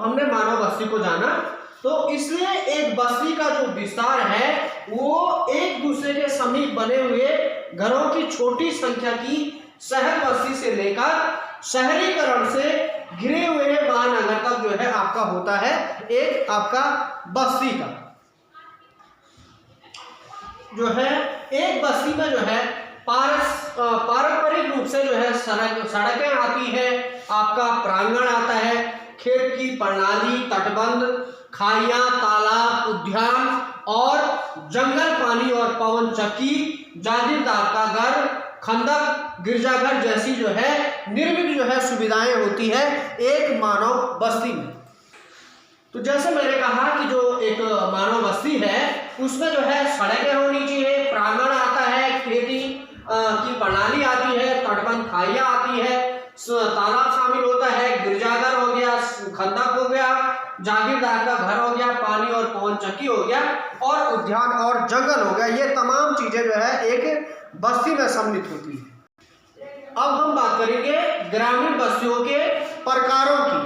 हमने मानव बस्ती को जाना, तो इसलिए एक बस्ती का जो विस्तार है वो एक दूसरे के समीप बने हुए घरों की छोटी संख्या की शहर बस्ती से लेकर शहरीकरण से घिरे हुए महानगर तक जो है आपका होता है एक आपका बस्ती का जो है। एक बस्ती में जो है पारंपरिक रूप से जो है सड़कें आती है, आपका प्रांगण आता है, खेत की प्रणाली, तटबंध, खाइयां, तालाब, उद्यान और जंगल, पानी और पवन चक्की, जागीरदार का घर, खंदक, गिरजाघर जैसी जो है निर्मित जो है सुविधाएं होती है एक मानव बस्ती में। तो जैसे मैंने कहा कि जो एक मानव बस्ती है उसमें जो है सड़कें होनी चाहिए, प्रांगण आता है, खेती की प्रणाली आती है, तटबंध खाइयां आती है, तालाब शामिल होता है, गिरजाघर हो गया, खंदक हो गया, जागीरदार का घर हो गया, पानी और पवन चक्की हो गया और उद्यान और जंगल हो गया। ये तमाम चीजें जो है एक बस्ती में सम्मिलित होती है। अब हम बात करेंगे ग्रामीण बस्तियों के प्रकारों की।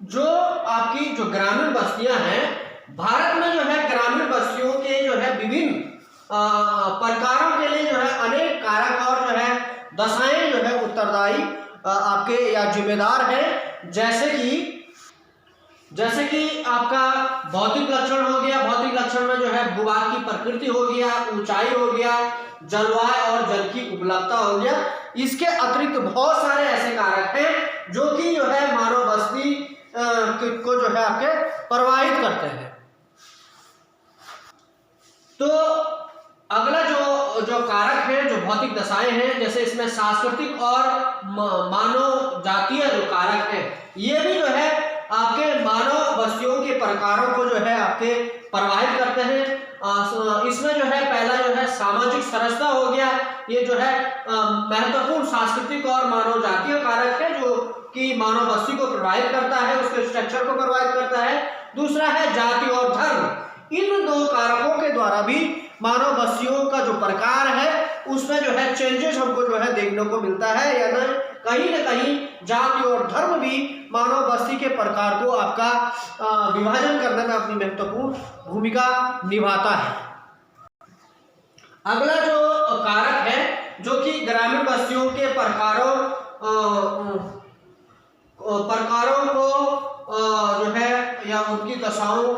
जो आपकी जो ग्रामीण बस्तियां हैं, भारत में जो है ग्रामीण बस्तियों के जो है विभिन्न प्रकारों के लिए जो है अनेक कारक और जो है दशाएं जो है उत्तरदायी आपके या जिम्मेदार हैं। जैसे कि आपका भौतिक लक्षण हो गया, भौतिक लक्षण में जो है भूभाग की प्रकृति हो गया, ऊंचाई हो गया, जलवायु और जल की उपलब्धता हो गया। इसके अतिरिक्त बहुत सारे ऐसे कारक हैं जो कि जो है मानव बस्ती को जो है आपके प्रभावित करते हैं। तो अगला जो कारक है, जो भौतिक दशाएं हैं, जैसे इसमें सांस्कृतिक और मानव जातीय जो कारक है, ये भी जो है आपके मानव बस्तियों के प्रकारों को जो है आपके प्रभावित करते हैं। इसमें जो है पहला जो है सामाजिक सरसता हो गया, ये जो है महत्वपूर्ण सांस्कृतिक और मानव जातीय कारक है जो कि मानव बस्ती को प्रभावित करता है, उसके स्ट्रक्चर को प्रभावित करता है। दूसरा है जाति और धर्म। इन दो कारकों के द्वारा भी मानव बस्तियों का जो प्रकार है उसमें जो है चेंजेस हमको जो है देखने को मिलता है, या ना कहीं जाति और धर्म भी मानव बस्ती के प्रकार को आपका विभाजन करने में अपनी महत्वपूर्ण भूमिका निभाता है। अगला जो कारक है जो कि ग्रामीण बस्तियों के प्रकारों को जो है या उनकी दशाओं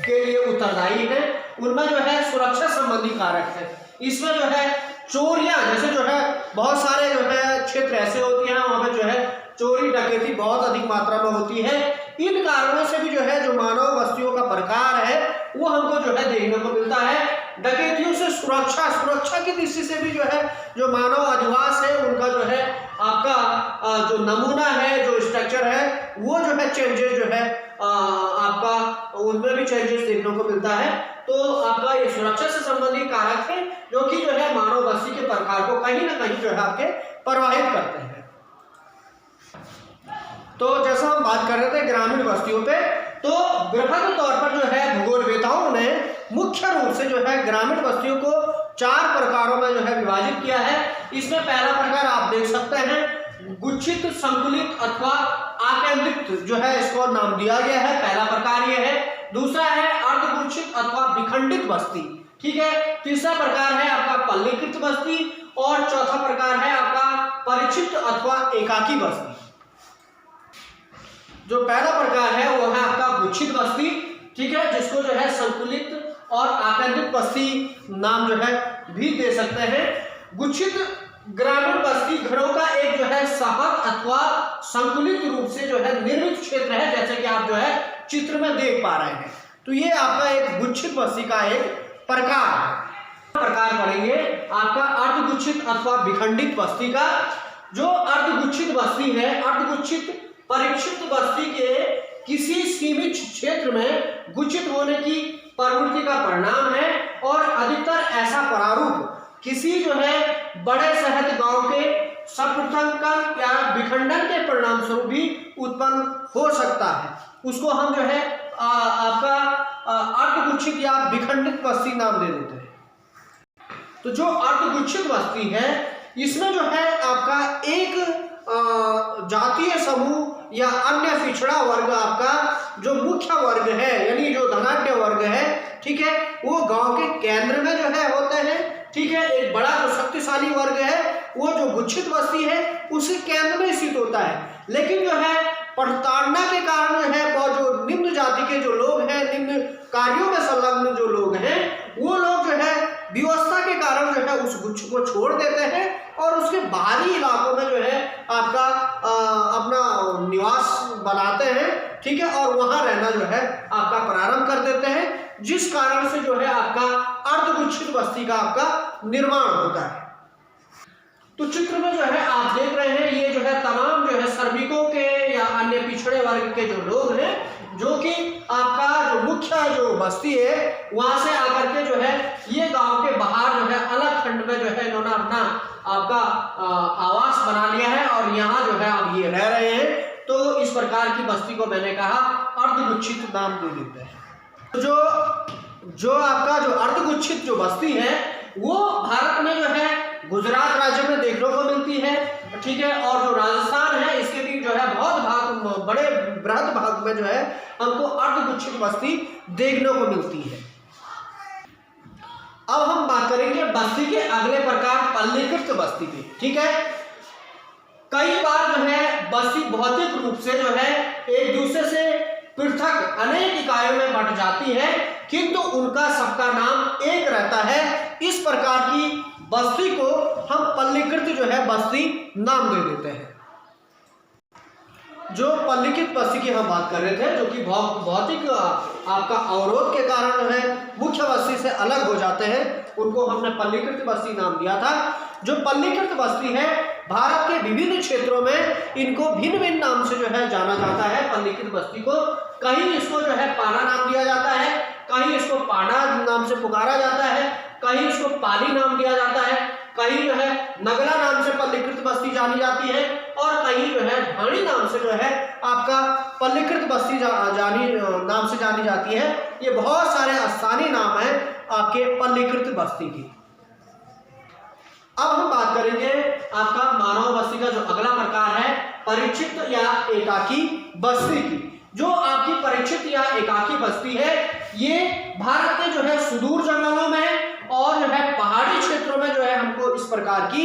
के लिए उत्तरदायी है, उनमें जो है सुरक्षा संबंधी कारक है। इसमें जो है चोरियां, जैसे जो है बहुत सारे जो है क्षेत्र ऐसे होते हैं वहां पे जो है चोरी डकैती बहुत अधिक मात्रा में होती है। इन कारणों से भी जो है जो मानव बस्तियों का प्रकार है वो हमको जो है देखने को मिलता है। डकैतियों से सुरक्षा की दृष्टि से भी जो है जो मानव अधिवास है उनका जो है आपका जो नमूना है, जो स्ट्रक्चर है, वो जो है चेंजेस जो है आपका उनमें भी चेंजेस देखने को मिलता है। तो आपका ये सुरक्षा से संबंधित कारक है जो कि जो है मानव बस्ती के प्रकार को कहीं ना कहीं जो है आपके प्रभावित करते हैं। तो जैसा हम बात कर रहे थे ग्रामीण बस्तियों पे, तो बृहद तौर पर जो है भूगोलवेताओं ने मुख्य रूप से जो है ग्रामीण बस्तियों को 4 प्रकारों में जो है विभाजित किया है। इसमें पहला प्रकार आप देख सकते हैं गुच्छित, संकुलित अथवा आकेंद्रित जो है इसको नाम दिया गया है, पहला प्रकार ये है। दूसरा है अर्धगुच्छित अथवा विखंडित बस्ती, ठीक है। तीसरा प्रकार है आपका पल्लीकृत बस्ती और चौथा प्रकार है आपका परिचित अथवा एकाकी बस्ती। जो पहला प्रकार है वो है आपका गुच्छित बस्ती, ठीक है, जिसको जो है संकुलित और आकेंद्रित बस्ती नाम जो है भी दे सकते हैं। गुच्छित ग्रामीण बस्ती घरों का एक जो है सहज अथवा संकुलित रूप से जो है निर्मित क्षेत्र है, जैसे कि आप जो है चित्र में देख पा रहे हैं। तो ये आपका एक गुच्छित बस्ती का एक प्रकार पढ़ेंगे आपका अर्धगुच्छित अथवा विखंडित बस्ती का। जो अर्धगुच्छित बस्ती है, अर्धगुच्छित परिक्षिप्त बस्ती के किसी सीमित क्षेत्र में गुच्छित होने की प्रवृत्ति का परिणाम है और अधिकतर ऐसा प्रारूप किसी जो है बड़े शहर गांव के सपृथककरण या विखंडन के परिणाम स्वरूप भी उत्पन्न हो सकता है। उसको हम जो है आपका अर्धगुच्छित या विखंडित बस्ती नाम दे देते हैं। तो जो अर्धगुच्छित बस्ती है इसमें जो है आपका एक जातीय समूह या अन्य पिछड़ा वर्ग आपका जो मुख्य वर्ग है यानी जो धनाढ्य वर्ग है, ठीक है, वो गांव के केंद्र में जो है होते हैं, ठीक है। एक बड़ा जो शक्तिशाली वर्ग है वो जो गुच्छित बस्ती है उसी केंद्र में स्थित होता है। लेकिन जो है प्रताड़ना के कारण जो है वो जो निम्न जाति के जो लोग हैं, निम्न कार्यों में संलग्न जो लोग हैं, वो लोग जो है व्यवस्था के कारण जो है उस गुच्छ को छोड़ देते हैं और उसके बाहरी इलाकों में जो है आपका अपना निवास बनाते हैं, ठीक है, और वहां रहना जो है आपका प्रारंभ कर देते हैं, जिस कारण से जो है आपका अर्धगुच्छित बस्ती का आपका निर्माण होता है। तो चित्र में जो है आप देख रहे हैं ये जो है तमाम जो है श्रमिकों के या अन्य पिछड़े वर्ग के जो लोग हैं, जो कि आपका जो मुख्य जो बस्ती है वहां से आकर के जो है ये गांव के बाहर जो है अलग खंड में जो है इन्होंने अपना आपका आवास बना लिया है और यहाँ जो है अब ये रह रहे हैं। तो इस प्रकार की बस्ती को मैंने कहा अर्धगुच्छित नाम दे देते हैं। जो आपका जो अर्धगुच्छित जो बस्ती है वो भारत में जो है गुजरात राज्य में देखने को मिलती है, ठीक है, और जो राजस्थान है इसके भी जो है बहुत भाग बड़े बृहद भाग में जो है हमको अर्धगुच्छित बस्ती देखने को मिलती है। अब हम बात करेंगे बस्ती के अगले प्रकार पल्लीकृत बस्ती की, ठीक है। कई बार जो है बस्ती भौतिक रूप से जो है एक दूसरे से पृथक अनेक इकाइयों में बंट जाती है, किंतु उनका सबका नाम एक रहता है। इस प्रकार की बस्ती को हम पल्लीकृत जो है बस्ती नाम दे देते हैं। जो पल्लीकृत बस्ती की हम बात कर रहे थे, जो कि भौतिक आपका अवरोध के कारण जो है मुख्य बस्ती से अलग हो जाते हैं, उनको हमने पल्लीकृत बस्ती नाम दिया था। जो पल्लीकृत बस्ती है भारत के विभिन्न क्षेत्रों में इनको भिन्न भिन्न नाम से जो है जाना जाता है। पल्लीकृत बस्ती को कहीं इसको जो है पाना नाम दिया जाता है, कहीं इसको पाना नाम से पुकारा जाता है, कहीं इसको पाली नाम दिया जाता है, कहीं जो है नगला नाम से पल्लीकृत बस्ती जानी जाती है और कहीं जो है ढाणी नाम से जो है आपका पल्लीकृत बस्ती नाम से जानी जाती है। ये बहुत सारे स्थानीय नाम है आपके पल्लीकृत बस्ती की। अब हम बात करेंगे आपका मानव बस्ती का जो अगला प्रकार है परिचित या एकाकी बस्ती की। जो आपकी परिचित या एकाकी बस्ती है ये भारत के जो है सुदूर जंगलों में और जो है पहाड़ी क्षेत्रों में जो है हमको इस प्रकार की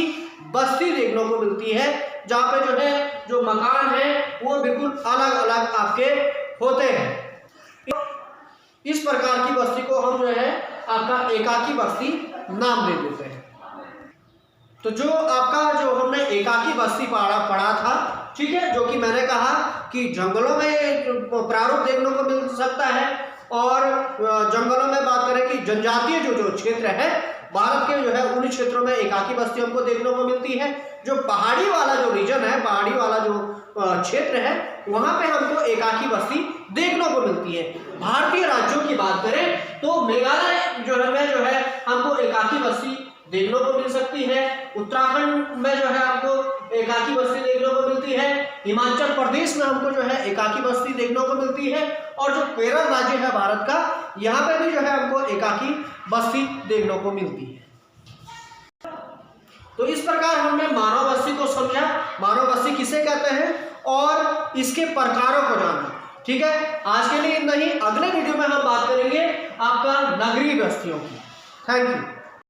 बस्ती देखने को मिलती है, जहाँ पे जो है जो मकान है वो बिल्कुल अलग अलग आपके होते हैं। इस प्रकार की बस्ती को हम जो है आपका एकाकी बस्ती नाम दे देते हैं। तो जो आपका जो हमने एकाकी बस्ती पढ़ा था, ठीक है, जो कि मैंने कहा कि जंगलों में प्रारूप देखने को मिल सकता है और जंगलों में बात करें कि जनजातीय जो क्षेत्र है भारत के जो है उन क्षेत्रों में एकाकी बस्ती हमको देखने को मिलती है। जो पहाड़ी वाला जो रीजन है, पहाड़ी वाला जो क्षेत्र है, वहां पे हमको एकाकी बस्ती देखने को मिलती है। भारतीय राज्यों की बात करें तो मेघालय जो है हमको एकाकी बस्ती देखने को मिल सकती है। उत्तराखंड में जो है आपको एकाकी बस्ती देखने को मिलती है। हिमाचल प्रदेश में हमको जो है एकाकी बस्ती देखने को मिलती है और जो केरल राज्य है भारत का, यहाँ पे भी जो है हमको एकाकी बस्ती देखने को मिलती है। तो इस प्रकार हमने मानव बस्ती को समझा, मानव बस्ती किसे कहते हैं और इसके प्रकारों को जाना, ठीक है। आज के लिए इतना ही। अगले वीडियो में हम बात करेंगे आपका नगरीय बस्तियों की। Thank you.